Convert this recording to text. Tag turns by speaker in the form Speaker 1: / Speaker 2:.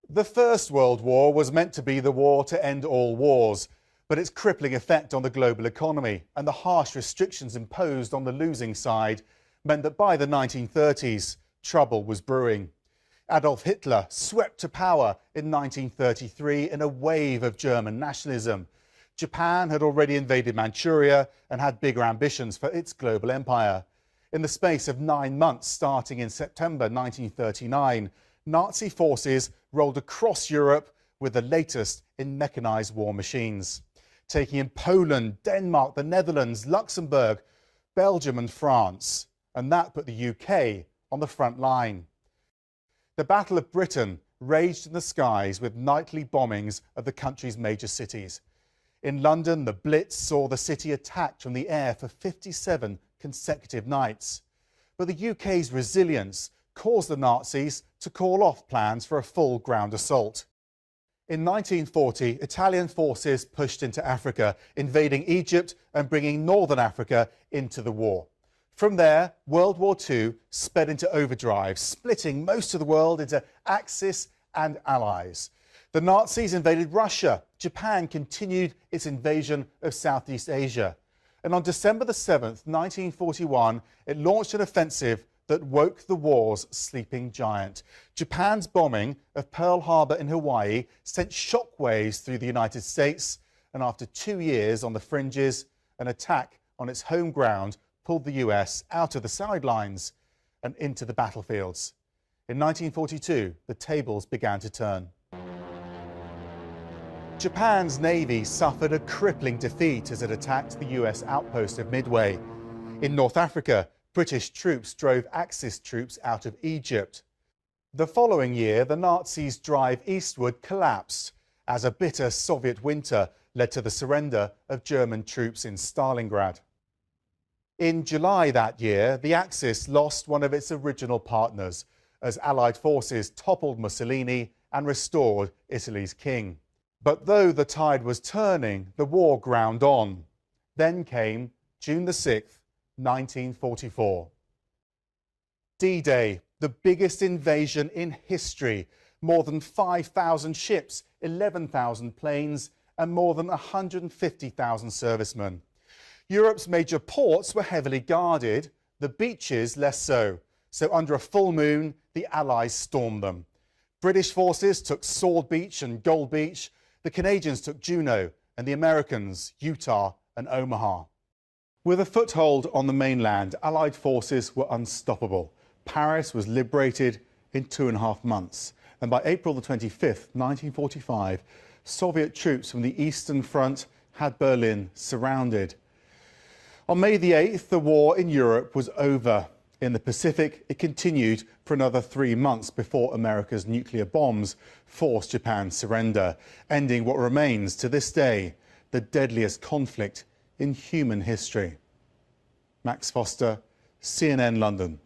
Speaker 1: The First World War was meant to be the war to end all wars, but its crippling effect on the global economy and the harsh restrictions imposed on the losing side meant that by the 1930s, trouble was brewing. Adolf Hitler swept to power in 1933 in a wave of German nationalism. Japan had already invaded Manchuria and had bigger ambitions for its global empire. In the space of 9 months, starting in September 1939, Nazi forces rolled across Europe with the latest in mechanised war machines, taking in Poland, Denmark, the Netherlands, Luxembourg, Belgium and France. And that put the UK on the front line. The Battle of Britain raged in the skies with nightly bombings of the country's major cities. In London, the Blitz saw the city attacked from the air for 57 consecutive nights. But the UK's resilience caused the Nazis to call off plans for a full ground assault. In 1940, Italian forces pushed into Africa, invading Egypt and bringing northern Africa into the war. From there, World War II sped into overdrive, splitting most of the world into Axis and Allies. The Nazis invaded Russia. Japan continued its invasion of Southeast Asia. And on December the 7th, 1941, it launched an offensive that woke the war's sleeping giant. Japan's bombing of Pearl Harbor in Hawaii sent shockwaves through the United States, and after 2 years on the fringes, an attack on its home ground pulled the US out of the sidelines and into the battlefields. In 1942, the tables began to turn. Japan's navy suffered a crippling defeat as it attacked the US outpost of Midway. In North Africa, British troops drove Axis troops out of Egypt. The following year, the Nazis' drive eastward collapsed as a bitter Soviet winter led to the surrender of German troops in Stalingrad. In July that year, the Axis lost one of its original partners as Allied forces toppled Mussolini and restored Italy's king. But though the tide was turning, the war ground on. Then came June the 6th, 1944. D-Day, the biggest invasion in history. More than 5,000 ships, 11,000 planes, and more than 150,000 servicemen. Europe's major ports were heavily guarded, the beaches less so. So under a full moon, the Allies stormed them. British forces took Sword Beach and Gold Beach, the Canadians took Juneau, and the Americans, Utah and Omaha. With a foothold on the mainland, Allied forces were unstoppable. Paris was liberated in 2.5 months. And by April the 25th, 1945, Soviet troops from the Eastern Front had Berlin surrounded. On May the 8th, the war in Europe was over. In the Pacific, it continued for another 3 months before America's nuclear bombs forced Japan's surrender, ending what remains to this day the deadliest conflict in human history. Max Foster, CNN London.